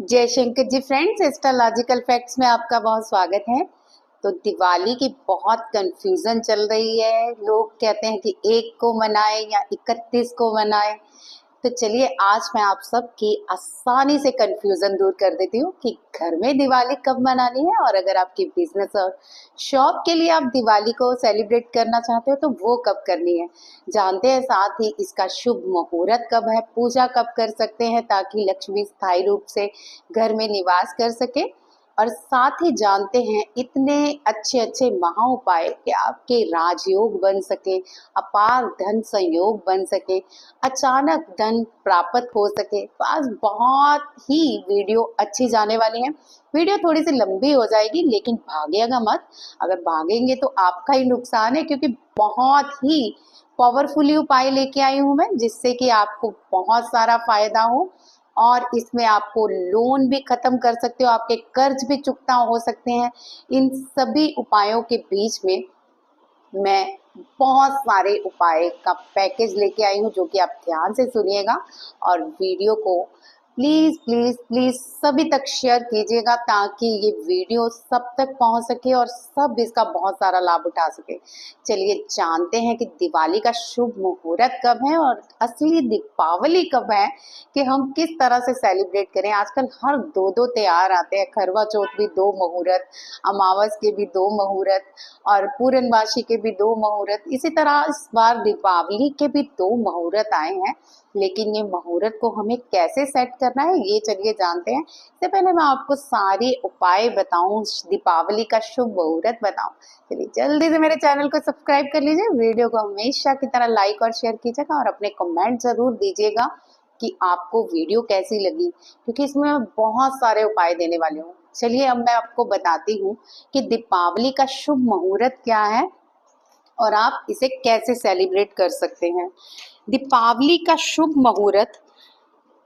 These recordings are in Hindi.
जय Shankar ji friends, astrological facts में आपका बहुत स्वागत है। तो दिवाली की बहुत कंफ्यूजन चल रही है। लोग कहते हैं कि 1 को मनाएं या 31 को मनाएं। तो चलिए आज मैं आप सबकी आसानी से कंफ्यूजन दूर कर देती हूँ कि घर में दिवाली कब मनानी है और अगर आपकी बिजनेस और शॉप के लिए आप दिवाली को सेलिब्रेट करना चाहते हो तो वो कब करनी है। जानते हैं साथ ही इसका शुभ मुहूर्त कब है, पूजा कब कर सकते हैं ताकि लक्ष्मी स्थायी रूप से घर में निवास कर सके। और साथ ही जानते हैं इतने अच्छे अच्छे महा उपाय कि आपके राजयोग बन सके, अपार धन संयोग बन सके, अचानक धन प्राप्त हो सके। तो आज बहुत ही वीडियो अच्छी जाने वाली है। वीडियो थोड़ी सी लंबी हो जाएगी लेकिन भागिएगा मत। अगर भागेंगे तो आपका ही नुकसान है, क्योंकि बहुत ही पावरफुली उपाय लेके आई हूं मैं जिससे कि आपको बहुत सारा फायदा हो। और इसमें आपको लोन भी खत्म कर सकते हो, आपके कर्ज भी चुकता हो सकते हैं। इन सभी उपायों के बीच में मैं बहुत सारे उपाय का पैकेज लेके आई हूँ जो कि आप ध्यान से सुनिएगा और वीडियो को प्लीज प्लीज प्लीज सभी तक शेयर कीजिएगा ताकि ये वीडियो सब तक पहुंच सके और सब इसका बहुत सारा लाभ उठा सके। चलिए जानते हैं कि दिवाली का शुभ मुहूर्त कब है और असली दीपावली कब है, कि हम किस तरह से सेलिब्रेट करें। आजकल हर दो दो त्योहार आते हैं, करवा चौथ भी 2 मुहूर्त, अमावस के भी 2 मुहूर्त और पूर्णमासी के भी 2 मुहूर्त। इसी तरह इस बार दीपावली के भी 2 मुहूर्त आए हैं, लेकिन ये मुहूर्त को हमें कैसे सेट करना है ये चलिए जानते हैं। इससे पहले मैं आपको सारे उपाय बताऊं, दीपावली का शुभ मुहूर्त बताऊं। चलिए जल्दी से मेरे चैनल को सब्सक्राइब कर लीजिए, वीडियो को हमेशा की तरह लाइक और शेयर कीजिएगा और अपने कमेंट जरूर दीजिएगा कि आपको वीडियो कैसी लगी, क्योंकि इसमें मैं बहुत सारे उपाय देने वाली हूँ। चलिए अब मैं आपको बताती हूँ कि दीपावली का शुभ मुहूर्त क्या है और आप इसे कैसे सेलिब्रेट कर सकते हैं। दीपावली का शुभ मुहूर्त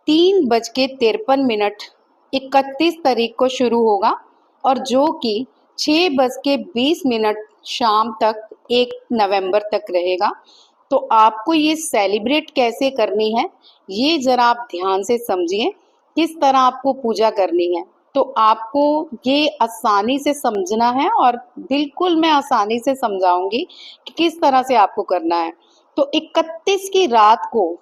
3:53 31 तारीख को शुरू होगा और जो कि 6:20 शाम तक 1 नवंबर तक रहेगा। तो आपको ये सेलिब्रेट कैसे करनी है ये जरा आप ध्यान से समझिए, किस तरह आपको पूजा करनी है। तो आपको ये आसानी से समझना है और बिल्कुल मैं आसानी से समझाऊंगी कि किस तरह से आपको करना है। तो 31 की रात को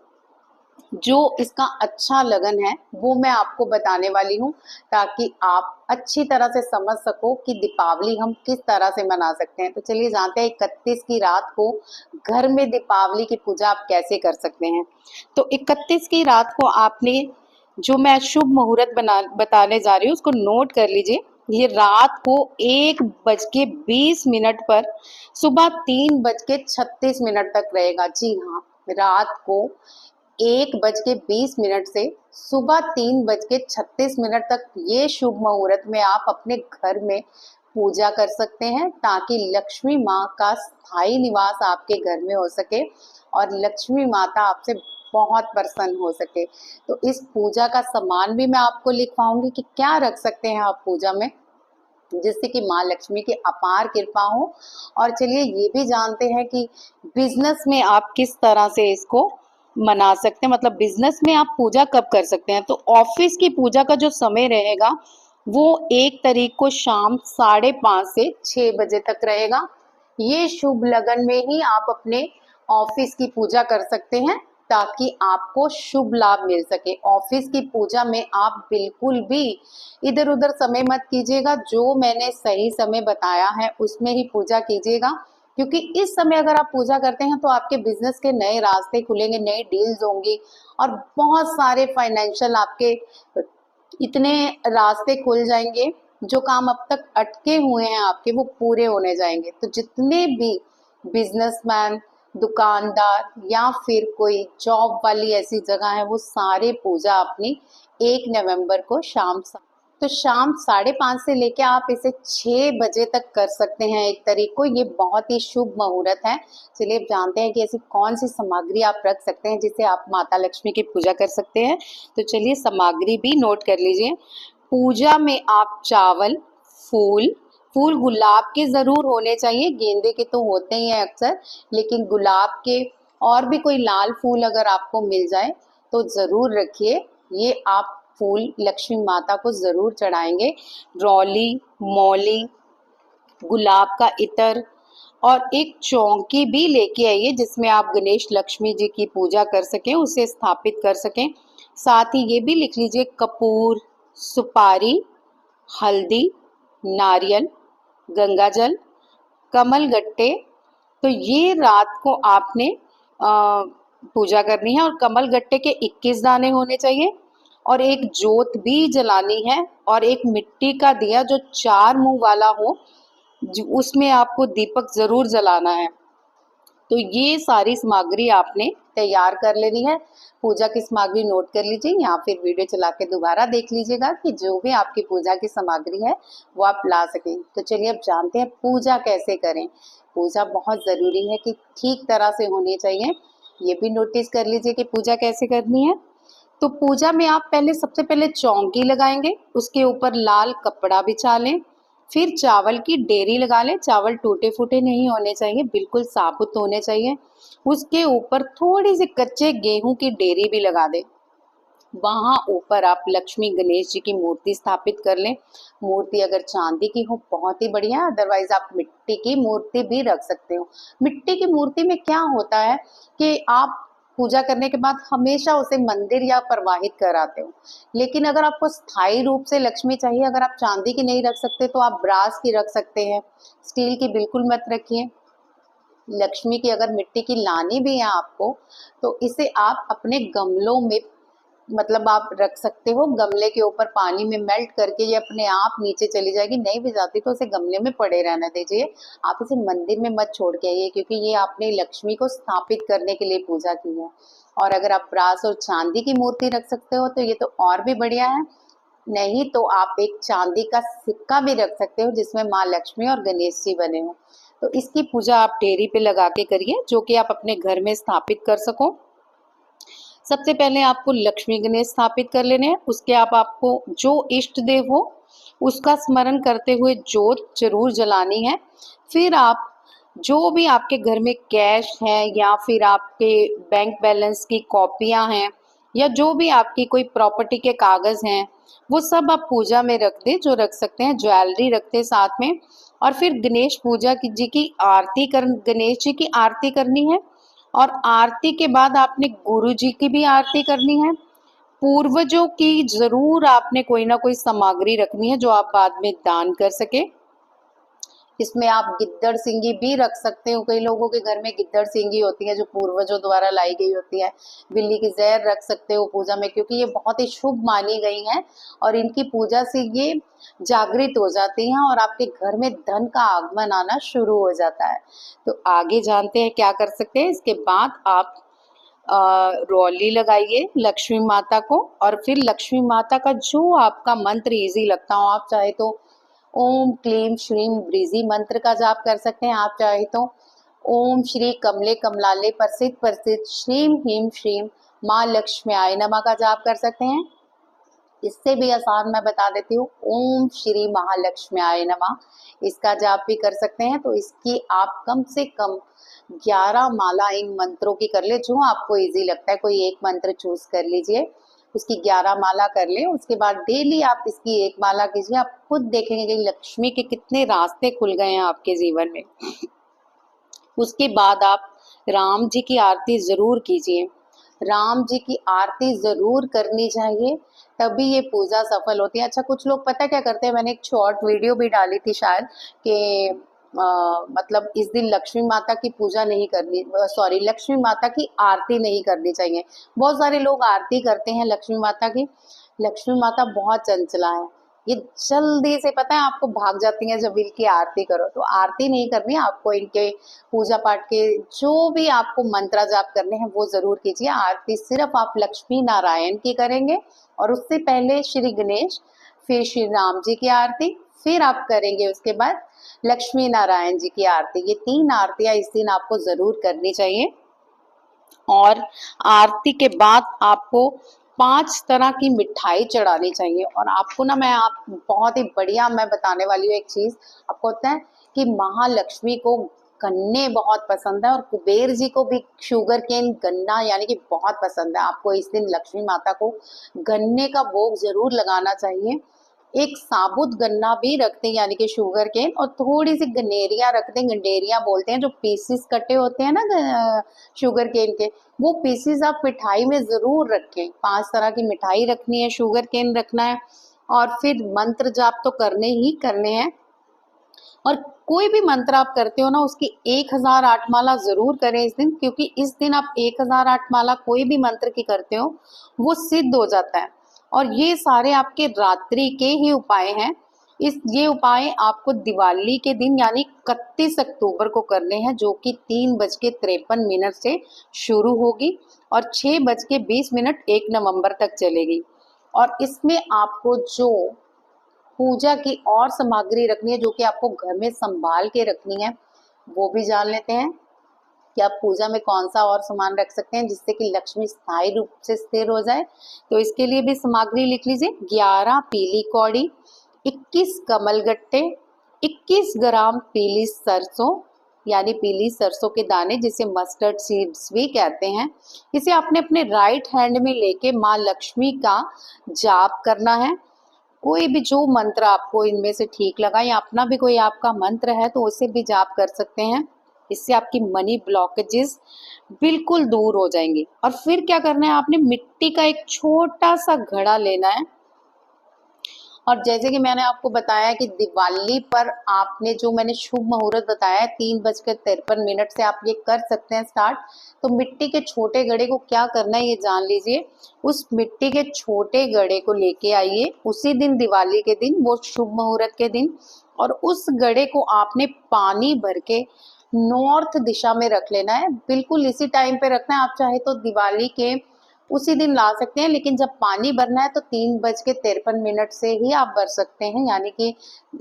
जो इसका अच्छा लगन है वो मैं आपको बताने वाली हूँ ताकि आप अच्छी तरह से समझ सको कि दीपावली हम किस तरह से मना सकते हैं। तो चलिए जानते हैं 31 की रात को घर में दीपावली की पूजा आप कैसे कर सकते हैं। तो 31 की रात को आपने जो मैं शुभ मुहूर्त बताने जा रही हूँ उसको नोट कर लीजिए। ये रात को 1:20 पर सुबह 3:36 तक रहेगा। जी हाँ, रात को 1:20 से सुबह 3:36 तक ये शुभ मुहूर्त में आप अपने घर में पूजा कर सकते हैं ताकि लक्ष्मी माँ का स्थायी निवास आपके घर में हो सके और लक्ष्मी माता आपसे बहुत प्रसन्न हो सके। तो इस पूजा का सामान भी मैं आपको लिखवाऊंगी कि क्या रख सकते हैं आप पूजा में, जिससे कि माँ लक्ष्मी की अपार कृपा हो। और चलिए ये भी जानते हैं कि बिजनेस में आप किस तरह से इसको मना सकते हैं, मतलब बिजनेस में आप पूजा कब कर सकते हैं। तो ऑफिस की पूजा का जो समय रहेगा वो 1 तारीख को शाम 5:30 से 6 बजे तक रहेगा। ये शुभ लगन में ही आप अपने ऑफिस की पूजा कर सकते हैं ताकि आपको शुभ लाभ मिल सके। ऑफिस की पूजा में आप बिल्कुल भी इधर उधर समय मत कीजिएगा, जो मैंने सही समय बताया है उसमें ही पूजा कीजिएगा, क्योंकि इस समय अगर आप पूजा करते हैं तो आपके बिजनेस के नए रास्ते खुलेंगे, नई डील्स होंगी और बहुत सारे फाइनेंशियल आपके इतने रास्ते खुल जाएंगे। जो काम अब तक अटके हुए हैं आपके वो पूरे होने जाएंगे। तो जितने भी बिजनेसमैन, दुकानदार या फिर कोई जॉब वाली ऐसी जगह है वो सारे पूजा अपनी 1 नवंबर को शाम 5:30 से लेके आप इसे 6 बजे तक कर सकते हैं 1 तारीख को। ये बहुत ही शुभ मुहूर्त है। चलिए अब जानते हैं कि ऐसी कौन सी सामग्री आप रख सकते हैं जिससे आप माता लक्ष्मी की पूजा कर सकते हैं। तो चलिए सामग्री भी नोट कर लीजिए। पूजा में आप चावल, फूल गुलाब के जरूर होने चाहिए, गेंदे के तो होते ही हैं अक्सर, लेकिन गुलाब के और भी कोई लाल फूल अगर आपको मिल जाए तो जरूर रखिए। ये आप फूल लक्ष्मी माता को ज़रूर चढ़ाएंगे। रौली, मौली, गुलाब का इत्र और एक चौकी भी लेके आइए जिसमें आप गणेश लक्ष्मी जी की पूजा कर सकें, उसे स्थापित कर सकें। साथ ही ये भी लिख लीजिए कपूर, सुपारी, हल्दी, नारियल, गंगाजल, कमल गट्टे। तो ये रात को आपने पूजा करनी है और कमल गट्टे के 21 दाने होने चाहिए और एक जोत भी जलानी है और एक मिट्टी का दिया जो 4 मुंह वाला हो, उसमें आपको दीपक जरूर जलाना है। तो ये सारी सामग्री आपने तैयार कर लेनी है। पूजा की सामग्री नोट कर लीजिए या फिर वीडियो चला के दोबारा देख लीजिएगा कि जो भी आपकी पूजा की सामग्री है वो आप ला सकें। तो चलिए अब जानते हैं पूजा कैसे करें। पूजा बहुत ज़रूरी है कि ठीक तरह से होनी चाहिए। ये भी नोटिस कर लीजिए कि पूजा कैसे करनी है। तो पूजा में आप सबसे पहले चौकी लगाएंगे, उसके ऊपर लाल कपड़ा बिछा लें, फिर चावल की डेरी लगा लें। चावल टूटे फूटे नहीं होने चाहिए, बिल्कुल साबुत होने चाहिए। उसके ऊपर थोड़ी सी कच्चे गेहूं की डेरी भी लगा दें। वहां ऊपर आप लक्ष्मी गणेश जी की मूर्ति स्थापित कर लें। मूर्ति अगर चांदी की हो बहुत ही बढ़िया, अदरवाइज आप मिट्टी की मूर्ति भी रख सकते हो। मिट्टी की मूर्ति में क्या होता है कि आप पूजा करने के बाद हमेशा उसे मंदिर या प्रवाहित कराते हो, लेकिन अगर आपको स्थायी रूप से लक्ष्मी चाहिए, अगर आप चांदी की नहीं रख सकते तो आप ब्रास की रख सकते हैं। स्टील की बिल्कुल मत रखिए। लक्ष्मी की अगर मिट्टी की लानी भी है आपको तो इसे आप अपने गमलों में आप रख सकते हो। गमले के ऊपर पानी में मेल्ट करके ये अपने आप नीचे चली जाएगी। नहीं भी जाती तो उसे गमले में पड़े रहने दीजिए। आप इसे मंदिर में मत छोड़ के आइए, क्योंकि ये आपने लक्ष्मी को स्थापित करने के लिए पूजा की है। और अगर आप ब्रास और चांदी की मूर्ति रख सकते हो तो ये तो और भी बढ़िया है। नहीं तो आप एक चांदी का सिक्का भी रख सकते हो जिसमें माँ लक्ष्मी और गणेश जी बने हो। तो इसकी पूजा आप डेयरी पे लगा के करिए, जो कि आप अपने घर में स्थापित कर सको। सबसे पहले आपको लक्ष्मी गणेश स्थापित कर लेने हैं। उसके आपको जो इष्ट देव हो उसका स्मरण करते हुए जोत जरूर जलानी है। फिर आप जो भी आपके घर में कैश है या फिर आपके बैंक बैलेंस की कॉपियां हैं या जो भी आपकी कोई प्रॉपर्टी के कागज हैं, वो सब आप पूजा में रख दें, जो रख सकते हैं। ज्वेलरी रखते साथ में। और फिर गणेश पूजा की जी की आरती कर गणेश जी की आरती करनी है। और आरती के बाद आपने गुरु जी की भी आरती करनी है। पूर्वजों की जरूर आपने कोई ना कोई सामग्री रखनी है जो आप बाद में दान कर सके। इसमें आप गिद्दड़ सिंगी भी रख सकते हो। कई लोगों के घर में गिद्दड़ सिंगी होती है जो पूर्वजों द्वारा लाई गई होती है। बिल्ली की जहर रख सकते हो पूजा में, क्योंकि ये बहुत ही शुभ मानी गई हैं और इनकी पूजा से ये जागृत हो जाती हैं और आपके घर में धन का आगमन आना शुरू हो जाता है। तो आगे जानते हैं क्या कर सकते हैं। इसके बाद आप रौली लगाइए लक्ष्मी माता को और फिर लक्ष्मी माता का जो आपका मंत्र इजी लगता हो, आप चाहे तो ओम क्लीम श्रीम ब्रीजी मंत्र का जाप कर सकते हैं। आप चाहे तो ओम श्री कमले कमलाले प्रसिद्ध प्रसिद्ध श्रीम ह्रीम श्रीम माँ लक्ष्म्याय नमः का जाप कर सकते हैं। इससे भी आसान मैं बता देती हूँ, ओम श्री महालक्ष्म्याय नमः, इसका जाप भी कर सकते हैं। तो इसकी आप कम से कम 11 माला इन मंत्रों की कर ले, जो आपको इजी लगता है। कोई एक मंत्र चूज कर लीजिए, उसकी 11 माला कर ले। उसके बाद डेली आप इसकी एक माला कीजिए। आप खुद देखेंगे कि लक्ष्मी के कितने रास्ते खुल गए हैं आपके जीवन में। उसके बाद आप राम जी की आरती जरूर कीजिए। राम जी की आरती जरूर करनी चाहिए, तभी ये पूजा सफल होती है। अच्छा, कुछ लोग पता क्या करते हैं, मैंने एक शॉर्ट वीडियो भी डाली थी शायद कि इस दिन लक्ष्मी माता की पूजा नहीं करनी, सॉरी, लक्ष्मी माता की आरती नहीं करनी चाहिए। बहुत सारे लोग आरती करते हैं लक्ष्मी माता की। लक्ष्मी माता बहुत चंचला है, ये जल्दी से पता है आपको भाग जाती हैं जब इनकी आरती करो। तो आरती नहीं करनी, आपको इनके पूजा पाठ के जो भी आपको मंत्र जाप करने हैं वो जरूर कीजिए। आरती सिर्फ आप लक्ष्मी नारायण की करेंगे और उससे पहले श्री गणेश, फिर श्री राम जी की आरती, फिर आप करेंगे उसके बाद लक्ष्मी नारायण जी की आरती। ये 3 आरतियां इस दिन आपको जरूर करनी चाहिए। और आरती के बाद आपको 5 तरह की मिठाई चढ़ानी चाहिए। और आपको ना बहुत ही बढ़िया मैं बताने वाली हूँ एक चीज। आपको होता है कि महालक्ष्मी को गन्ने बहुत पसंद है और कुबेर जी को भी शुगर केन गन्ना यानी कि बहुत पसंद है। आपको इस दिन लक्ष्मी माता को गन्ने का भोग जरूर लगाना चाहिए। एक साबुत गन्ना भी रखते हैं यानी कि शुगर केन, और थोड़ी सी गनेरिया रखते हैं, गंडेरिया बोलते हैं, जो पीसेस कटे होते हैं ना शुगर केन के, वो पीसेस आप मिठाई में जरूर रखें। 5 तरह की मिठाई रखनी है, शुगर केन रखना है, और फिर मंत्र जाप तो करने ही करने हैं। और कोई भी मंत्र आप करते हो ना, उसकी 1008 माला जरूर करें इस दिन, क्योंकि इस दिन आप 1008 माला कोई भी मंत्र की करते हो वो सिद्ध हो जाता है। और ये सारे आपके रात्रि के ही उपाय हैं। ये उपाय आपको दिवाली के दिन यानी 31 अक्टूबर को करने हैं, जो कि 3:53 से शुरू होगी और 6:20 1 नवंबर तक चलेगी। और इसमें आपको जो पूजा की और सामग्री रखनी है, जो कि आपको घर में संभाल के रखनी है, वो भी जान लेते हैं कि आप पूजा में कौन सा और सामान रख सकते हैं जिससे कि लक्ष्मी स्थायी रूप से स्थिर हो जाए। तो इसके लिए भी सामग्री लिख लीजिए। 11 पीली कौड़ी, 21 कमलगट्टे, 21 ग्राम पीली सरसों यानी पीली सरसों के दाने, जिसे मस्टर्ड सीड्स भी कहते हैं। इसे आपने अपने राइट हैंड में लेके माँ लक्ष्मी का जाप करना है। कोई भी जो मंत्र आपको इनमें से ठीक लगा, या अपना भी कोई आपका मंत्र है तो उसे भी जाप कर सकते हैं। इससे आपकी मनी ब्लॉकेजेस बिल्कुल दूर हो जाएंगी। और फिर क्या करना है, आपने मिट्टी का एक छोटा सा घड़ा लेना है। और जैसे कि मैंने आपको बताया कि दिवाली पर आपने जो मैंने शुभ मुहूर्त बताया है 3:53 से आप ये कर सकते हैं स्टार्ट। तो मिट्टी के छोटे घड़े को क्या करना है ये जान लीजिए। उस मिट्टी के छोटे घड़े को लेके आइए उसी दिन, दिवाली के दिन, वो शुभ मुहूर्त के दिन, और उस घड़े को आपने पानी भर के नॉर्थ दिशा में रख लेना है। बिल्कुल इसी टाइम पे रखना है। आप चाहे तो दिवाली के उसी दिन ला सकते हैं, लेकिन जब पानी भरना है तो 3:53 से ही आप भर सकते हैं, यानी कि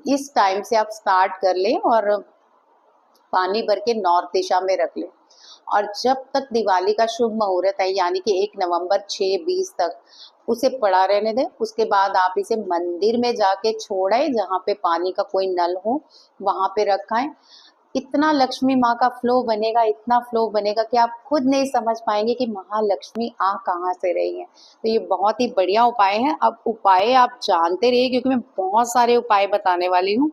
इस टाइम से आप स्टार्ट कर लें और पानी भर के नॉर्थ दिशा में रख लें। और जब तक दिवाली का शुभ मुहूर्त है यानी कि 1 नवंबर 6:20 तक उसे पड़ा रहने दें। उसके बाद आप इसे मंदिर में जाके छोड़ाएं, जहाँ पे पानी का कोई नल हो वहां पे रखाएं। इतना लक्ष्मी माँ का फ्लो बनेगा, इतना फ्लो बनेगा कि आप खुद नहीं समझ पाएंगे कि महालक्ष्मी आ कहाँ से रही है। तो ये बहुत ही बढ़िया उपाय है। अब उपाय आप जानते रहिए, क्योंकि मैं बहुत सारे उपाय बताने वाली हूँ,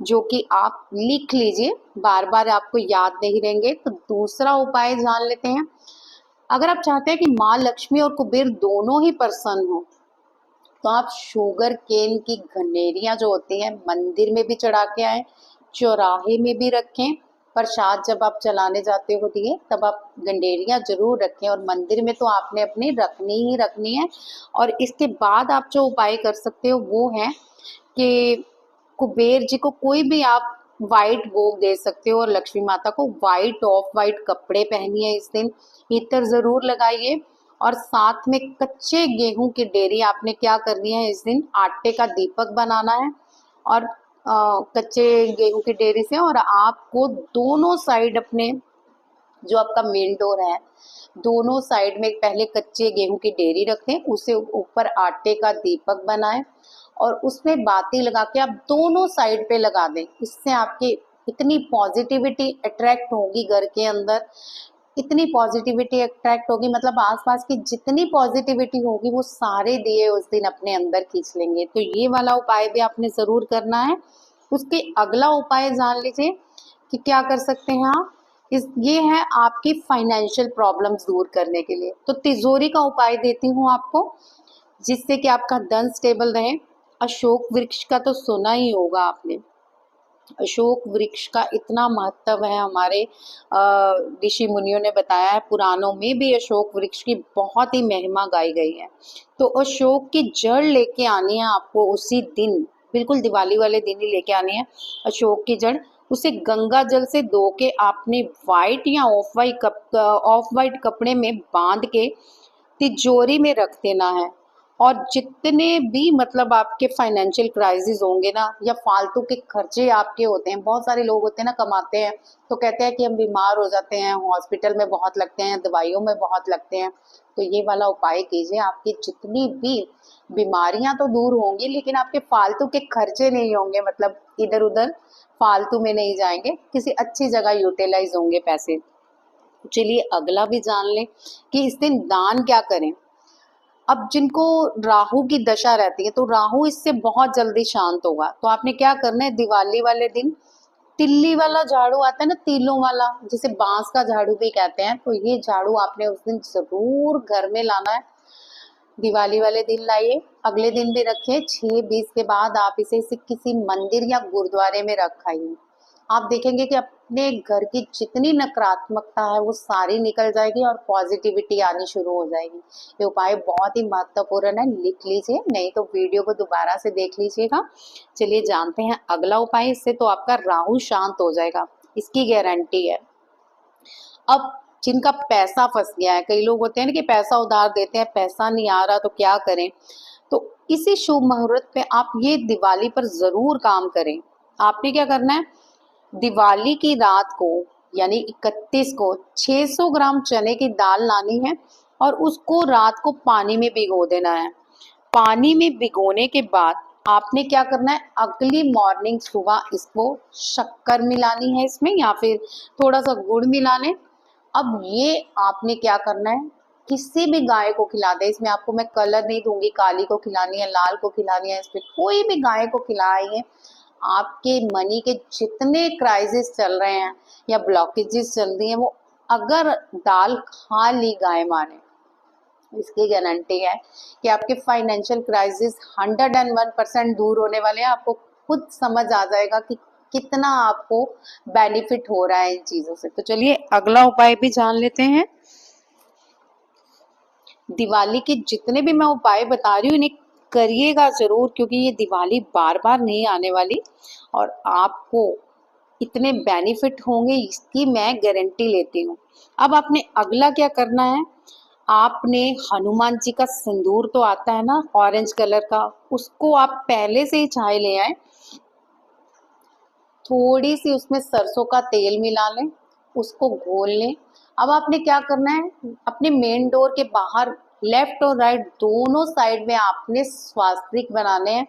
जो कि आप लिख लीजिए, बार बार आपको याद नहीं रहेंगे। तो दूसरा उपाय जान लेते हैं। अगर आप चाहते हैं कि माँ लक्ष्मी और कुबेर दोनों ही प्रसन्न हो, तो आप शुगर केन की घनेरियां जो होती हैं मंदिर में भी चढ़ा के आए, चौराहे में भी रखें। प्रसाद जब आप चलाने जाते हो दिए तब आप गंडेरियां जरूर रखें, और मंदिर में तो आपने अपनी रखनी ही रखनी है। और इसके बाद आप जो उपाय कर सकते हो वो है कि कुबेर जी को कोई भी आप वाइट भोग दे सकते हो, और लक्ष्मी माता को वाइट, ऑफ वाइट कपड़े पहनिए इस दिन। इत्र जरूर लगाइए, और साथ में कच्चे गेहूं की डेरी आपने क्या करनी है इस दिन, आटे का दीपक बनाना है। और कच्चे गेहूं की डेरी से, और आपको दोनों साइड अपने जो आपका मेन डोर है, दोनों साइड में पहले कच्चे गेहूं की डेरी रखें, उसे ऊपर आटे का दीपक बनाएं और उसमें बाती लगा के आप दोनों साइड पे लगा दें। इससे आपकी इतनी पॉजिटिविटी अट्रैक्ट होगी घर के अंदर, इतनी पॉजिटिविटी अट्रैक्ट होगी, मतलब आसपास की जितनी पॉजिटिविटी होगी वो सारे दिए उस दिन अपने अंदर खींच लेंगे। तो ये वाला उपाय भी आपने जरूर करना है। उसके अगला उपाय जान लीजिए कि क्या कर सकते हैं आप। ये है आपकी फाइनेंशियल प्रॉब्लम्स दूर करने के लिए। तो तिजोरी का उपाय देती हूँ आपको, जिससे कि आपका धन स्टेबल रहे। अशोक वृक्ष का तो सुना ही होगा आपने। अशोक वृक्ष का इतना महत्व है, हमारे ऋषि मुनियों ने बताया है, पुराणों में भी अशोक वृक्ष की बहुत ही महिमा गाई गई है। तो अशोक की जड़ लेके आनी है आपको उसी दिन, बिल्कुल दिवाली वाले दिन ही लेके आनी है अशोक की जड़। उसे गंगा जल से धो के आपने वाइट या ऑफ वाइट कपड़े में बांध के तिजोरी में रख देना है। और जितने भी मतलब आपके फाइनेंशियल क्राइसिस होंगे ना, या फालतू के खर्चे आपके होते हैं, बहुत सारे लोग होते हैं ना कमाते हैं तो कहते हैं कि हम बीमार हो जाते हैं, हॉस्पिटल में बहुत लगते हैं, दवाइयों में बहुत लगते हैं। तो ये वाला उपाय कीजिए, आपकी जितनी भी बीमारियां तो दूर होंगी लेकिन आपके फालतू के खर्चे नहीं होंगे, मतलब इधर उधर फालतू में नहीं जाएंगे, किसी अच्छी जगह यूटिलाइज होंगे पैसे। चलिए अगला भी जान लें कि इस दिन दान क्या करें। अब जिनको राहु की दशा रहती है तो राहु इससे बहुत जल्दी शांत होगा, तो आपने क्या करना है, दिवाली वाले दिन तिल्ली वाला झाड़ू आता है ना, तीलों वाला, जिसे बांस का झाड़ू भी कहते हैं, तो ये झाड़ू आपने उस दिन जरूर घर में लाना है। दिवाली वाले दिन लाइए, अगले दिन भी रखिए, 6:20 के बाद आप इसे किसी मंदिर या गुरुद्वारे में रखाइए। आप देखेंगे कि अपने घर की जितनी नकारात्मकता है वो सारी निकल जाएगी और पॉजिटिविटी आनी शुरू हो जाएगी। ये उपाय बहुत ही महत्वपूर्ण है, लिख लीजिए, नहीं तो वीडियो को दोबारा से देख लीजिएगा। चलिए जानते हैं अगला उपाय, इससे तो आपका राहु शांत हो जाएगा, इसकी गारंटी है। अब जिनका पैसा फंस गया है, कई लोग होते हैं ना कि पैसा उधार देते हैं, पैसा नहीं आ रहा तो क्या करें, तो इसी शुभ मुहूर्त पे आप ये दिवाली पर जरूर काम करें। आपने क्या करना है, दिवाली की रात को यानी 31 को 600 ग्राम चने की दाल लानी है और उसको रात को पानी में भिगो देना है। पानी में भिगोने के बाद आपने क्या करना है, अगली मॉर्निंग सुबह इसको शक्कर मिलानी है इसमें, या फिर थोड़ा सा गुड़ मिला लें। अब ये आपने क्या करना है, किसी भी गाय को खिला दे, इसमें आपको मैं कलर नहीं दूंगी, काली को खिलानी है, लाल को खिलानी है, इसमें कोई भी गाय को खिलाइए। आपके मनी के जितने क्राइसिस चल रहे हैं या ब्लॉकेजेस चल रही हैं, वो अगर दाल खा ली गाय माने, इसकी गारंटी है कि आपके फाइनेंशियल क्राइसिस 101% दूर होने वाले हैं। आपको खुद समझ आ जाएगा कि कितना आपको बेनिफिट हो रहा है इन चीजों से। तो चलिए अगला उपाय भी जान लेते हैं। दिवाली के जितने भी मैं उपाय बता रही हूँ इन्हें करिएगा जरूर, क्योंकि ये दिवाली बार बार नहीं आने वाली और आपको इतने बेनिफिट होंगे इसकी मैं गारंटी लेती हूँ। अब आपने अगला क्या करना है, आपने हनुमान जी का सिंदूर तो आता है ना ऑरेंज कलर का, उसको आप पहले से ही छाए ले आए, थोड़ी सी उसमें सरसों का तेल मिला लें, उसको घोल लें। अब आपने क्या करना है, अपने मेन डोर के बाहर लेफ्ट और राइट दोनों साइड में आपने स्वास्तिक बनाने हैं।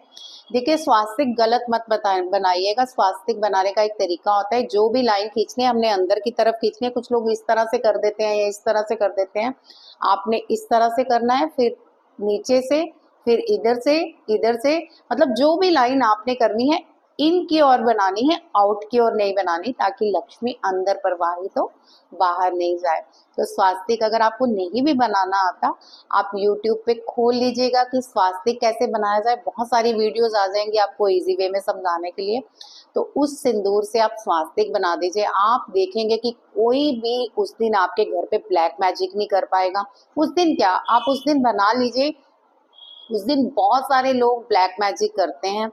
देखिए स्वास्तिक गलत मत बनाइएगा, स्वास्तिक बनाने का एक तरीका होता है, जो भी लाइन खींचनी है हमने अंदर की तरफ खींचनी है, कुछ लोग इस तरह से कर देते हैं या इस तरह से कर देते हैं, आपने इस तरह से करना है, फिर नीचे से, फिर इधर से, मतलब जो भी लाइन आपने करनी है इन की ओर बनानी है, आउट की ओर नहीं बनानी, ताकि लक्ष्मी अंदर प्रवाहित हो, बाहर नहीं जाए। तो स्वास्तिक अगर आपको नहीं भी बनाना आता, आप YouTube पे खोल लीजिएगा कि स्वास्तिक कैसे बनाया जाए, बहुत सारी वीडियोस आ जाएंगी आपको इजी वे में समझाने के लिए। तो उस सिंदूर से आप स्वास्तिक बना दीजिए, आप देखेंगे कि कोई भी उस दिन आपके घर पे ब्लैक मैजिक नहीं कर पाएगा। उस दिन क्या, आप उस दिन बना लीजिए, उस दिन बहुत सारे लोग ब्लैक मैजिक करते हैं,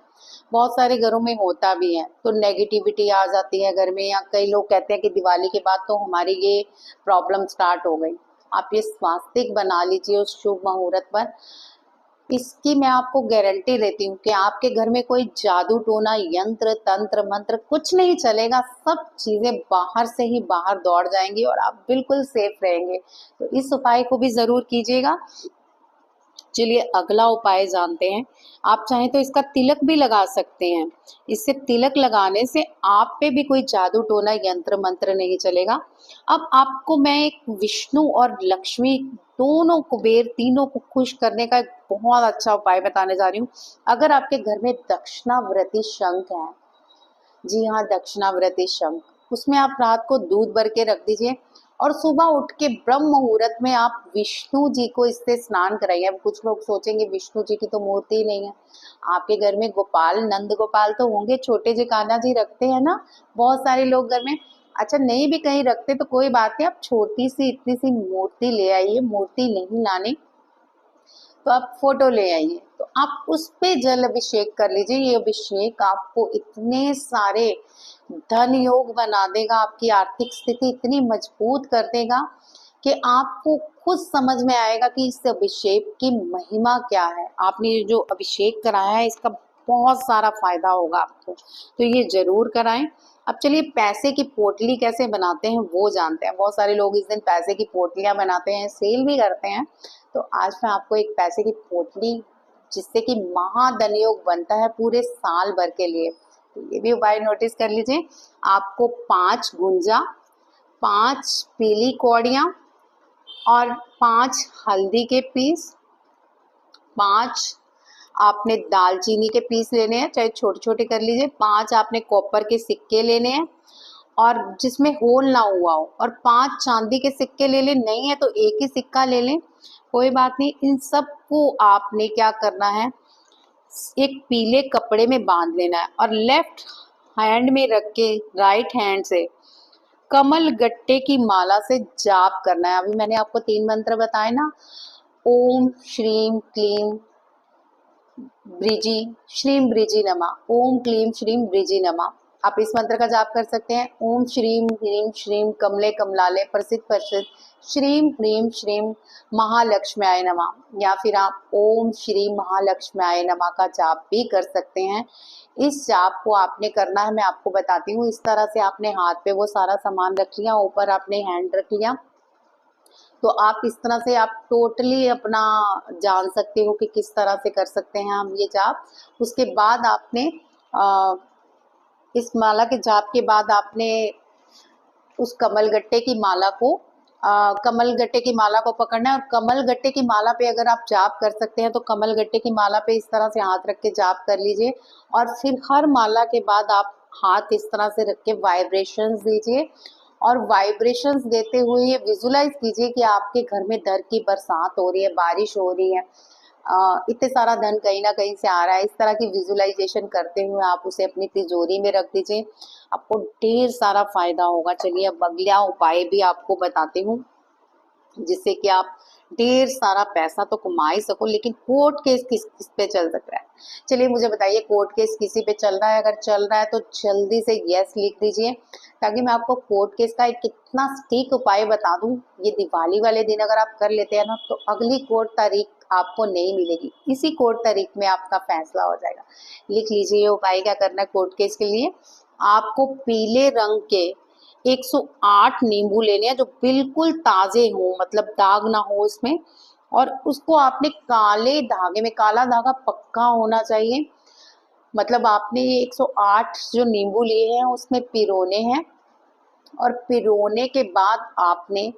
बहुत सारे घरों में होता भी है, तो नेगेटिविटी आ जाती है घर में, या कई लोग कहते हैं कि दिवाली के बाद तो हमारी ये प्रॉब्लम स्टार्ट हो गई। आप ये स्वास्तिक बना लीजिए उस शुभ मुहूर्त पर, इसकी मैं आपको गारंटी देती हूँ कि आपके घर में कोई जादू टोना यंत्र तंत्र मंत्र कुछ नहीं चलेगा, सब चीजें बाहर से ही बाहर दौड़ जाएंगी और आप बिल्कुल सेफ रहेंगे। तो इस उपाय को भी जरूर कीजिएगा। चलिए अगला उपाय जानते हैं। आप चाहें तो इसका तिलक भी लगा सकते हैं, इससे तिलक लगाने से आप पे भी कोई जादू टोना यंत्र मंत्र नहीं चलेगा। अब आपको मैं एक विष्णु और लक्ष्मी दोनों कुबेर तीनों को खुश करने का एक बहुत अच्छा उपाय बताने जा रही हूँ। अगर आपके घर में दक्षिणावर्ती शंख है, जी हाँ दक्षिणावर्ती शंख, उसमें आप रात को दूध भर के रख दीजिए और सुबह उठ के ब्रह्म मुहूर्त में आप विष्णु जी को इससे स्नान कराइए। अब कुछ लोग सोचेंगे विष्णु जी की तो मूर्ति ही नहीं है, आपके घर में गोपाल नंद गोपाल तो होंगे, छोटे जी कान्हा जी रखते हैं ना बहुत सारे लोग घर में। अच्छा नहीं भी कहीं रखते तो कोई बात नहीं, आप छोटी सी इतनी सी मूर्ति ले आइए, मूर्ति नहीं लाने तो आप फोटो ले आइए, तो आप उस पे जल अभिषेक कर लीजिए। ये अभिषेक आपको इतने सारे धन योग बना देगा, आपकी आर्थिक स्थिति इतनी मजबूत कर देगा कि आपको खुद समझ में आएगा कि इस अभिषेक की महिमा क्या है। आपने ये जो अभिषेक कराया है इसका बहुत सारा फायदा होगा आपको, तो ये जरूर कराएं। अब चलिए पैसे की पोटली कैसे बनाते हैं वो जानते हैं। बहुत सारे लोग इस दिन पैसे की पोटलियां बनाते हैं, सेल भी करते हैं। तो आज मैं आपको एक पैसे की पोटली जिससे कि महाधन योग बनता है पूरे साल भर के लिए, तो ये भी उपाय नोटिस कर लीजिए। आपको 5 गुंजा, 5 पीली कौड़ियाँ और 5 हल्दी के पीस, 5 आपने दालचीनी के पीस लेने हैं, चाहे छोटे छोटे कर लीजिए। 5 आपने कॉपर के सिक्के लेने हैं और जिसमें होल ना हुआ हो, और 5 चांदी के सिक्के ले लें, नहीं है तो एक ही सिक्का ले लें, कोई बात नहीं। इन सबको आपने क्या करना है, एक पीले कपड़े में बांध लेना है और लेफ्ट हैंड में रख के राइट हैंड से कमल गट्टे की माला से जाप करना है। अभी मैंने आपको 3 मंत्र बताए ना, ओम श्रीम क्लीम ब्रिजी श्रीम ब्रिजी नमा, ओम क्लीम श्रीम ब्रिजी नमा। आप इस मंत्र का जाप कर सकते हैं। ओम श्रीम ह्रीम श्रीम कमले कमलाले प्रसिद्ध प्रसिद्ध श्रीम ह्रीम श्रीम महालक्ष्म्याय नमः, या फिर आप ओम श्री महालक्ष्म्याय नमः का जाप भी कर सकते हैं। इस जाप को आपने करना है, मैं आपको बताती हूँ। इस तरह से आपने हाथ पे वो सारा सामान रख लिया, ऊपर आपने हैंड रख लिया, तो आप इस तरह से आप टोटली अपना जान सकते हो कि किस तरह से कर सकते हैं हम ये जाप। उसके बाद आपने इस माला के जाप के बाद आपने उस कमलगट्टे की माला को कमलगट्टे की माला को पकड़ना है, और कमलगट्टे की माला पे अगर आप जाप कर सकते हैं तो कमलगट्टे की माला पे इस तरह से हाथ रख के जाप कर लीजिए। और फिर हर माला के बाद आप हाथ इस तरह से रख के वाइब्रेशंस दीजिए, और वाइब्रेशंस देते हुए ये विजुलाइज कीजिए कि आपके घर में धन की बरसात हो रही है, बारिश हो रही है, इतने सारा धन कहीं ना कहीं से आ रहा है। इस तरह की विजुलाइजेशन करते हुए आप उसे अपनी तिजोरी में रख दीजिए, आपको ढेर सारा फायदा होगा। चलिए अब अगला उपाय भी आपको बताती हूँ जिससे कि आप ढेर सारा पैसा तो कमा ही सको, लेकिन कोर्ट केस किस किस पे चल सकता है। चलिए मुझे बताइए, कोर्ट केस किसी पे चल रहा है? अगर चल रहा है तो जल्दी से यस लिख दीजिए, ताकि मैं आपको कोर्ट केस का एक कितना सटीक उपाय बता दूं। ये दिवाली वाले दिन अगर आप कर लेते हैं ना, तो अगली कोर्ट तारीख आपको नहीं मिलेगी, इसी कोर्ट तारीख में आपका फैसला हो जाएगा। लिख लीजिए ये उपाय क्या करना है कोर्ट केस के लिए। आपको पीले रंग के 108 नींबू लेने हैं जो बिल्कुल ताजे हो, मतलब दाग ना हो उसमें, और उसको आपने काले धागे में, काला धागा पक्का होना चाहिए, मतलब आपने ये 108 जो नींबू लिए हैं उसमें पिरोने हैं, और पिरोने के बाद आपने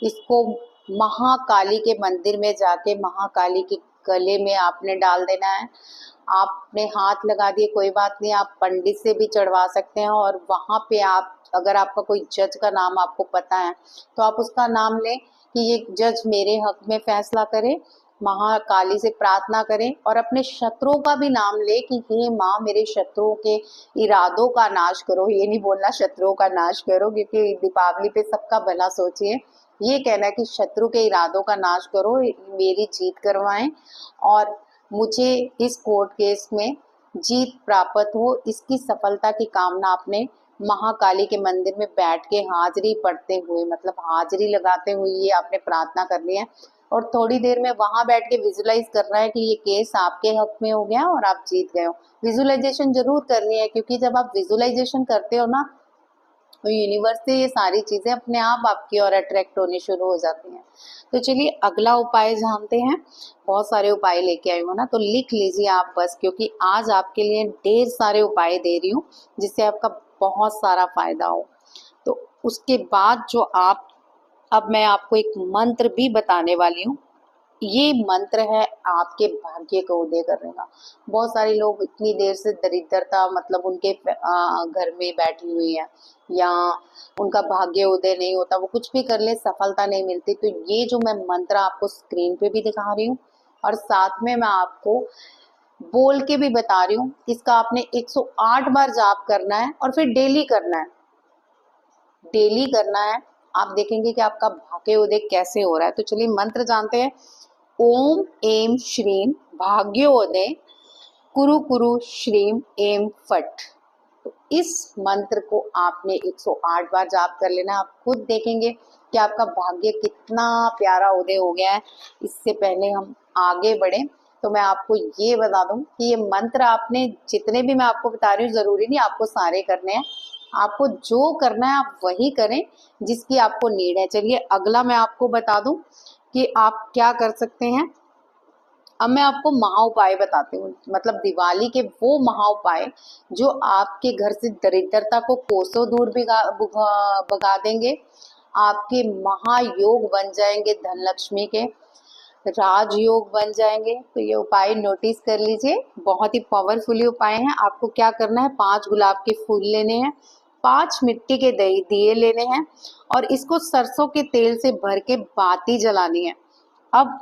इसको महाकाली के मंदिर में जाके महाकाली के गले में आपने डाल देना है। आपने हाथ लगा दिए, कोई बात नहीं, आप पंडित से भी चढ़वा सकते हैं, और वहां पे आप, अगर आपका कोई जज का नाम आपको पता है तो आप उसका नाम लें कि ये जज मेरे हक में फैसला करे, महाकाली से प्रार्थना करें, और अपने शत्रुओं का भी नाम ले कि हे माँ मेरे शत्रुओं के इरादों का नाश करो। ये नहीं बोलना शत्रुओं का नाश करो, क्योंकि दीपावली पे सबका भला सोचिए। ये कहना है कि शत्रु के इरादों का नाश करो, मेरी जीत करवाएं, और मुझे इस कोर्ट केस में जीत प्राप्त हो, इसकी सफलता की कामना आपने महाकाली के मंदिर में बैठ के हाजिरी पढ़ते हुए, मतलब हाजिरी लगाते हुए ये आपने प्रार्थना करनी है। और थोड़ी देर में वहां बैठ के विजुलाइज करना है कि ये केस आपके हक में हो गया और आप जीत गए हो। विजुलाइजेशन जरूर करनी है, क्योंकि जब आप विजुलाइजेशन करते हो ना, तो यूनिवर्स से ये सारी चीजें अपने आप आपकी ओर अट्रैक्ट होनी शुरू हो जाती हैं। तो चलिए अगला उपाय जानते हैं। बहुत सारे उपाय लेके आई हूँ ना, तो लिख लीजिए आप बस, क्योंकि आज आपके लिए ढेर सारे उपाय दे रही हूँ जिससे आपका बहुत सारा फायदा हो। तो उसके बाद जो आप, अब मैं आपको एक मंत्र भी बताने वाली हूँ। ये मंत्र है आपके भाग्य को उदय करने का। बहुत सारे लोग इतनी देर से दरिद्रता, मतलब उनके घर में बैठी हुई है, या उनका भाग्य उदय नहीं होता, वो कुछ भी कर ले सफलता नहीं मिलती। तो ये जो मैं मंत्र आपको स्क्रीन पे भी दिखा रही हूँ और साथ में मैं आपको बोल के भी बता रही हूँ, इसका आपने 108 बार जाप करना है, और फिर डेली करना है, डेली करना है। आप देखेंगे कि आपका भाग्य उदय कैसे हो रहा है। तो चलिए मंत्र जानते हैं। ओम एम श्रीम भाग्योदय कुरु कुरु श्रीम एम फट। तो इस मंत्र को आपने 108 बार जाप कर लेना। आप खुद देखेंगे कि आपका भाग्य कितना प्यारा उदय हो गया है। इससे पहले हम आगे बढ़े तो मैं आपको ये बता दूं कि ये मंत्र आपने जितने भी मैं आपको बता रही हूँ, जरूरी नहीं आपको सारे करने हैं। आपको जो करना है आप वही करें जिसकी आपको नीड है। चलिए अगला मैं आपको बता दूं कि आप क्या कर सकते हैं। अब मैं आपको महा उपाय बताती हूँ, मतलब दिवाली के वो महा उपाय जो आपके घर से दरिद्रता को कोसों दूर भगा देंगे। आपके महायोग बन जाएंगे, धन लक्ष्मी के राजयोग बन जाएंगे। तो ये उपाय नोटिस कर लीजिए, बहुत ही पावरफुली उपाय हैं। आपको क्या करना है, 5 गुलाब के फूल लेने हैं, 5 मिट्टी के दिए लेने हैं और इसको सरसों के तेल से भर के बाती जलानी है। अब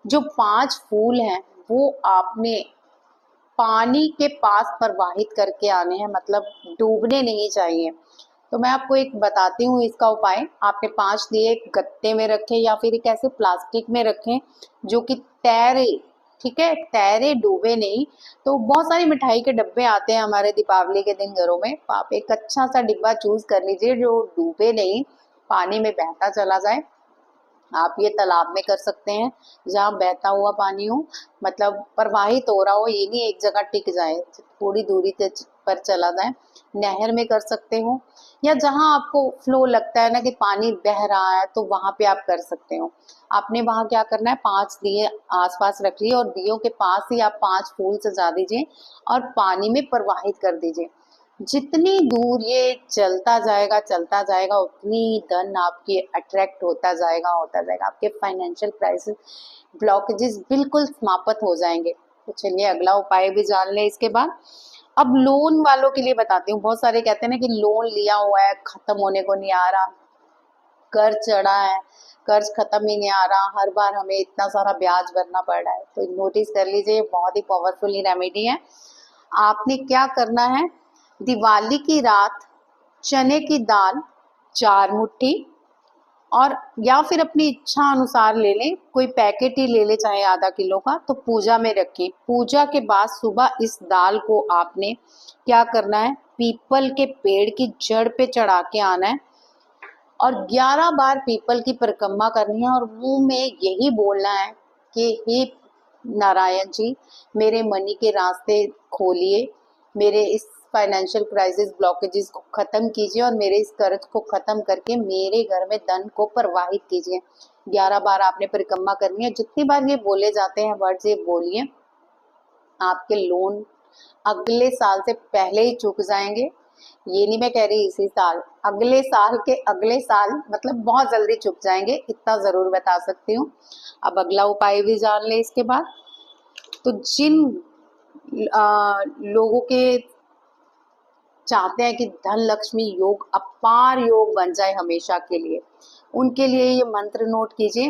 जो 5 फूल हैं वो आपने पानी के पास प्रवाहित करके आने हैं, मतलब डूबने नहीं चाहिए। तो मैं आपको एक बताती हूँ इसका उपाय। आपने 5 दिए गत्ते में रखें या फिर एक ऐसे प्लास्टिक में रखें जो कि तैरे, ठीक है, तैरे, डूबे नहीं। तो बहुत सारी मिठाई के डब्बे आते हैं हमारे दीपावली के दिन घरों में, तो आप एक अच्छा सा डिब्बा चूज कर लीजिए जो डूबे नहीं, पानी में बहता चला जाए। आप ये तालाब में कर सकते हैं जहाँ बहता हुआ पानी हो, मतलब प्रवाहित हो रहा हो, ये नहीं एक जगह टिक जाए, थोड़ी दूरी पर चला जाए। नहर में कर सकते हो या जहाँ आपको फ्लो लगता है ना कि पानी बह रहा है तो वहां पे आप कर सकते हो। आपने वहां क्या करना है, 5 दिए आसपास रख लिए और दियों के पास ही आप 5 फूल सजा दीजिए और पानी में प्रवाहित कर दीजिए। जितनी दूर ये चलता जाएगा उतनी धन आपकी अट्रैक्ट होता जाएगा। आपके फाइनेंशियल क्राइसिस, ब्लॉकेजेस बिल्कुल समाप्त हो जाएंगे। तो चलिए अगला उपाय भी जान लें इसके बाद। अब लोन वालों के लिए बताती हूँ। बहुत सारे कहते हैं ना कि लोन लिया हुआ है, खत्म होने को नहीं आ रहा, कर्ज चढ़ा है, कर्ज खत्म ही नहीं आ रहा, हर बार हमें इतना सारा ब्याज भरना पड़ रहा है। तो नोटिस कर लीजिए, बहुत ही पावरफुल रेमेडी है। आपने क्या करना है, दिवाली की रात चने की दाल 4 मुट्ठी और या फिर अपनी इच्छा अनुसार ले लें, कोई पैकेट ही ले ले चाहे आधा किलो का, तो पूजा में रखें। पूजा के बाद सुबह इस दाल को आपने क्या करना है, पीपल के पेड़ की जड़ पे चढ़ा के आना है और 11 बार पीपल की परिक्रमा करनी है और मुंह में यही बोलना है कि हे नारायण जी, मेरे मनी के रास्ते खोलिए, मेरे इस फाइनेंशियल क्राइसिस ब्लॉकेजेस को खत्म कीजिए और मेरे इस कर्ज को खत्म करके मेरे घर में धन को प्रवाहित कीजिए। 11 बार आपने परिक्रमा करनी है। जितनी बार ये बोले जाते हैं वर्ड्स ये बोलिए, आपके लोन अगले साल से पहले ही चुक जाएंगे। ये नहीं मैं कह रही इसी साल, अगले साल के अगले साल, मतलब बहुत जल्दी चुक जाएंगे, इतना जरूर बता सकती हूँ। अब अगला उपाय भी जान ले इसके बाद। तो जिन लोगों के चाहते हैं कि धन लक्ष्मी योग, अपार योग बन जाए हमेशा के लिए, उनके लिए ये मंत्र नोट कीजिए,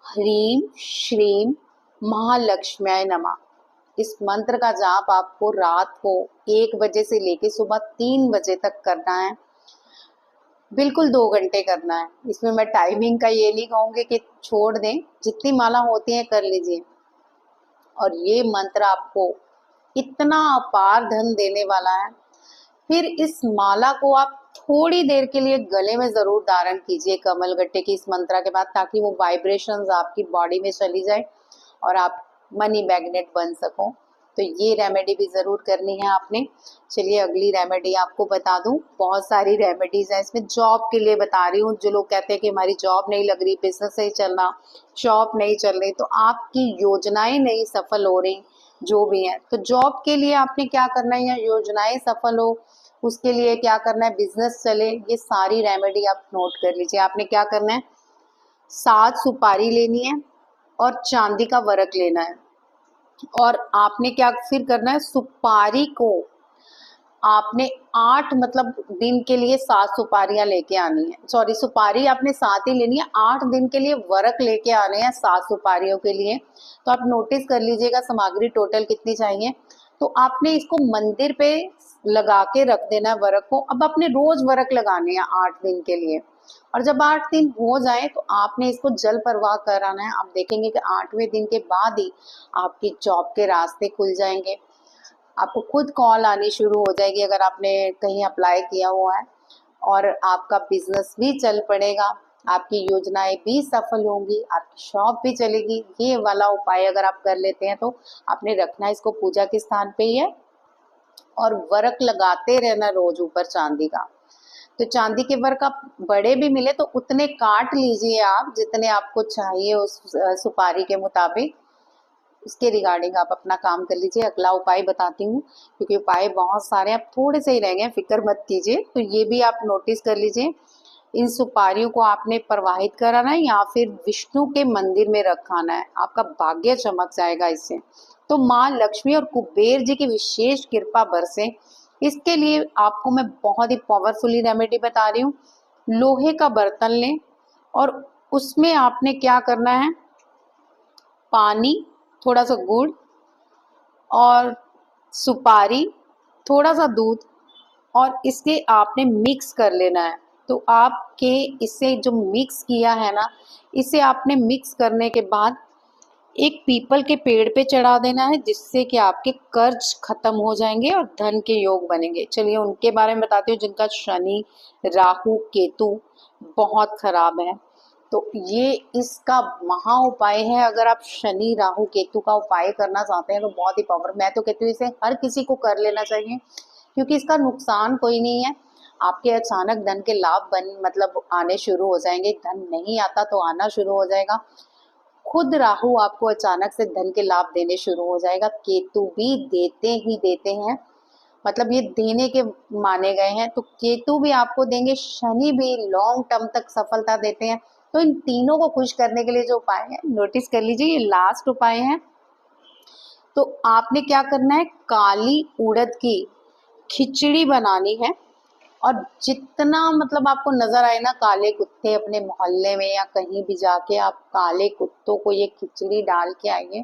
ह्रीम श्रीम महालक्ष्म्याय नमः। इस मंत्र का जाप आपको रात को 1 बजे से लेके सुबह 3 बजे तक करना है, बिल्कुल 2 घंटे करना है। इसमें मैं टाइमिंग का ये नहीं कहूंगी कि छोड़ दें, जितनी माला होती है कर लीजिए। और ये मंत्र आपको इतना अपार धन देने वाला है। फिर इस माला को आप थोड़ी देर के लिए गले में जरूर धारण कीजिए कमल गट्टे की इस मंत्र के बाद, ताकि वो वाइब्रेशंस आपकी बॉडी में चली जाए और आप मनी मैग्नेट बन सको। तो ये रेमेडी भी जरूर करनी है आपने। चलिए अगली रेमेडी आपको बता दूं। बहुत सारी रेमेडीज हैं इसमें, जॉब के लिए बता रही हूँ। जो लोग कहते हैं कि हमारी जॉब नहीं लग रही, बिजनेस नहीं चल रहा, शॉप नहीं चल रही, तो आपकी योजनाएं नहीं सफल हो रही जो भी है, तो जॉब के लिए आपने क्या करना है या योजनाएं सफल हो उसके लिए क्या करना है, बिजनेस चले, ये सारी रेमेडी आप नोट कर लीजिए। आपने क्या करना है, 7 सुपारी लेनी है और चांदी का वर्क लेना है और आपने क्या फिर करना है, सुपारी को आपने 8 मतलब दिन के लिए 7 सुपारियां लेके आनी है। सॉरी, सुपारी आपने 7 ही लेनी है, 8 दिन के लिए वर्क लेके आने हैं 7 सुपारियों के लिए। तो आप नोटिस कर लीजिएगा सामग्री टोटल कितनी चाहिए। तो आपने इसको मंदिर पे लगा के रख देना है वर्क को। अब आपने रोज वर्क लगाने हैं 8 दिन के लिए और जब 8 दिन हो जाए तो आपने इसको जल प्रवाह कराना है। आप देखेंगे कि 8वें दिन के बाद ही आपकी जॉब के रास्ते खुल जाएंगे, आपको खुद कॉल आनी शुरू हो जाएगी अगर आपने कहीं अप्लाई किया हुआ है और आपका बिजनेस भी चल पड़ेगा। आपकी योजनाएं भी सफल होंगी, आपकी शॉप भी चलेगी। ये वाला उपाय अगर आप कर लेते हैं तो आपने रखना इसको पूजा के स्थान पे ही है, और वर्क लगाते रहना रोज ऊपर चांदी का। तो चांदी के वर्क आप बड़े भी मिले तो उतने काट लीजिए आप जितने आपको चाहिए उस सुपारी के मुताबिक। इसके रिगार्डिंग आप अपना काम कर लीजिए। अगला उपाय बताती हूँ, क्योंकि उपाय बहुत सारे, आप थोड़े से ही रह गए, फिक्र मत कीजिए। तो ये भी आप नोटिस कर लीजिए। इन सुपारियों को आपने प्रवाहित कराना है या फिर विष्णु के मंदिर में रखाना है, आपका भाग्य चमक जाएगा इससे। तो माँ लक्ष्मी और कुबेर जी की विशेष कृपा बरसे, इसके लिए आपको मैं बहुत ही पावरफुली रेमेडी बता रही हूँ। लोहे का बर्तन लें और उसमें आपने क्या करना है, पानी, थोड़ा सा गुड़ और सुपारी, थोड़ा सा दूध, और इसे आपने मिक्स कर लेना है। तो आपके इसे जो मिक्स किया है ना, इसे आपने मिक्स करने के बाद एक पीपल के पेड़ पे चढ़ा देना है, जिससे कि आपके कर्ज खत्म हो जाएंगे और धन के योग बनेंगे। चलिए उनके बारे में बताती हूँ जिनका शनि, राहु, केतु बहुत खराब है। तो ये इसका महा उपाय है। अगर आप शनि, राहु, केतु का उपाय करना चाहते हैं तो बहुत ही पावर, मैं तो कहती हूँ इसे हर किसी को कर लेना चाहिए, क्योंकि इसका नुकसान कोई नहीं है। आपके अचानक धन के लाभ मतलब आने शुरू हो जाएंगे। धन नहीं आता तो आना शुरू हो जाएगा। खुद राहु आपको अचानक से धन के लाभ देने शुरू हो जाएगा। केतु भी देते ही देते हैं, मतलब ये देने के माने गए हैं। तो केतु भी आपको देंगे, शनि भी लॉन्ग टर्म तक सफलता देते हैं। तो इन तीनों को खुश करने के लिए जो उपाय है नोटिस कर लीजिए, ये लास्ट उपाय है। तो आपने क्या करना है, काली उड़द की खिचड़ी बनानी है, और जितना मतलब आपको नजर आए ना काले कुत्ते अपने मोहल्ले में या कहीं भी जाके, आप काले कुत्तों को ये खिचड़ी डाल के आइए।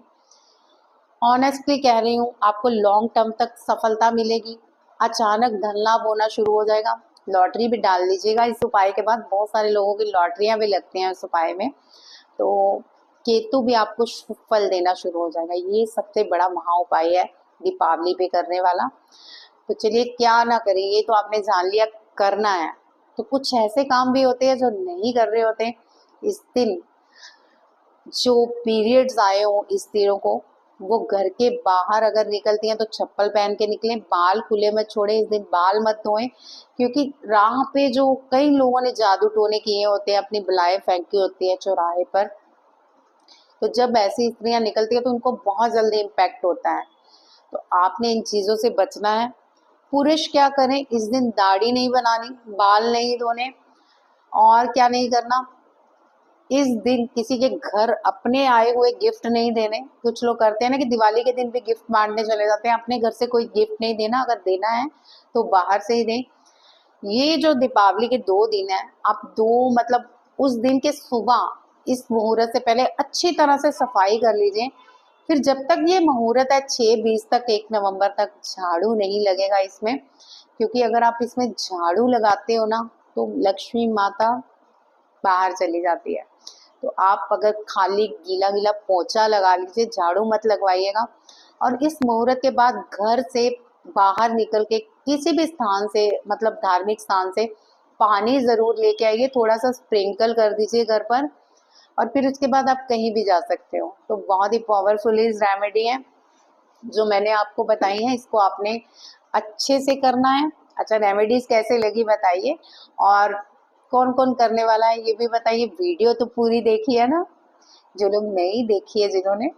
ऑनेस्टली कह रही हूँ, आपको लॉन्ग टर्म तक सफलता मिलेगी, अचानक धन लाभ होना शुरू हो जाएगा। लॉटरी भी डाल लीजिएगा इस उपाय के बाद, बहुत सारे लोगों की लॉटरियां भी लगती हैं इस उपाय में। तो केतु भी आपको शुभ फल देना शुरू हो जाएगा। ये सबसे बड़ा महा उपाय है दीपावली पे करने वाला। तो चलिए, क्या ना करें, ये तो आपने जान लिया करना है। तो कुछ ऐसे काम भी होते हैं जो नहीं कर रहे होते इस दिन। जो पीरियड्स आए हो स्त्रियों को, वो घर के बाहर अगर निकलती हैं तो चप्पल पहन के निकलें, बाल खुले मत छोड़े, इस दिन बाल मत धोएं, क्योंकि राह पे जो कई लोगों ने जादू टोने किए होते हैं, अपनी बलाएं फेंकी होती है चौराहे पर, तो जब ऐसी स्त्रियां निकलती है तो उनको बहुत जल्दी इम्पैक्ट होता है। तो आपने इन चीजों से बचना है। पुरुष क्या करें, इस दिन दाढ़ी नहीं बनानी, बाल नहीं धोने, और क्या नहीं करना, इस दिन किसी के घर अपने आए हुए गिफ्ट नहीं देने। कुछ लोग करते हैं ना कि दिवाली के दिन भी गिफ्ट बांटने चले जाते हैं, अपने घर से कोई गिफ्ट नहीं देना, अगर देना है तो बाहर से ही दें। ये जो दीपावली के 2 दिन है, आप मतलब उस दिन के सुबह इस मुहूर्त से पहले अच्छी तरह से सफाई कर लीजिए। फिर जब तक ये मुहूर्त है 6:20 तक, 1 नवंबर तक, झाड़ू नहीं लगेगा इसमें, क्योंकि अगर आप इसमें झाड़ू लगाते हो ना तो लक्ष्मी माता बाहर चली जाती है। तो आप अगर खाली गीला गीला पोंछा लगा लीजिए, झाड़ू मत लगवाइएगा। और इस मुहूर्त के बाद घर से बाहर निकल के किसी भी स्थान से, मतलब धार्मिक स्थान से, पानी जरूर लेके आइए, थोड़ा सा स्प्रिंकल कर दीजिए घर पर, और फिर उसके बाद आप कहीं भी जा सकते हो। तो बहुत ही पावरफुल इस रेमेडी है जो मैंने आपको बताई है, इसको आपने अच्छे से करना है। अच्छा, रेमेडीज कैसे लगी बताइए, और कौन कौन करने वाला है ये भी बताइए। वीडियो तो पूरी देखी है ना, जो लोग नहीं देखी है जिन्होंने,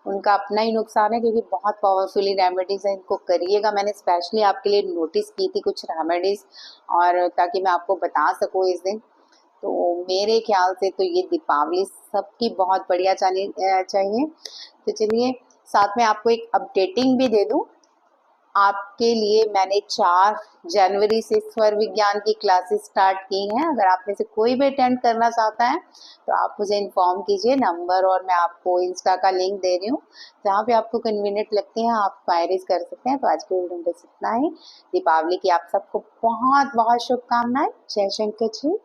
उनका अपना ही नुकसान है, क्योंकि बहुत पावरफुली रेमेडीज है, इनको करिएगा। मैंने स्पेशली आपके लिए नोटिस की थी कुछ रेमेडीज, और ताकि मैं आपको बता सकूँ इस दिन। तो मेरे ख्याल से तो ये दीपावली सबकी बहुत बढ़िया चाहिए। तो चलिए, साथ में आपको एक अपडेटिंग भी दे दूं। आपके लिए मैंने 4 जनवरी से स्वर विज्ञान की क्लासेस स्टार्ट की हैं। अगर आप में से कोई भी अटेंड करना चाहता है तो आप मुझे इन्फॉर्म कीजिए, नंबर और मैं आपको इंस्टा का लिंक दे रही हूँ, जहाँ पे आपको कन्वीनियंट लगती है आप क्वायरीज कर सकते हैं। तो आज के वीडियो में बस इतना ही। दीपावली की आप सबको बहुत बहुत शुभकामनाएं। जय शंकर जी।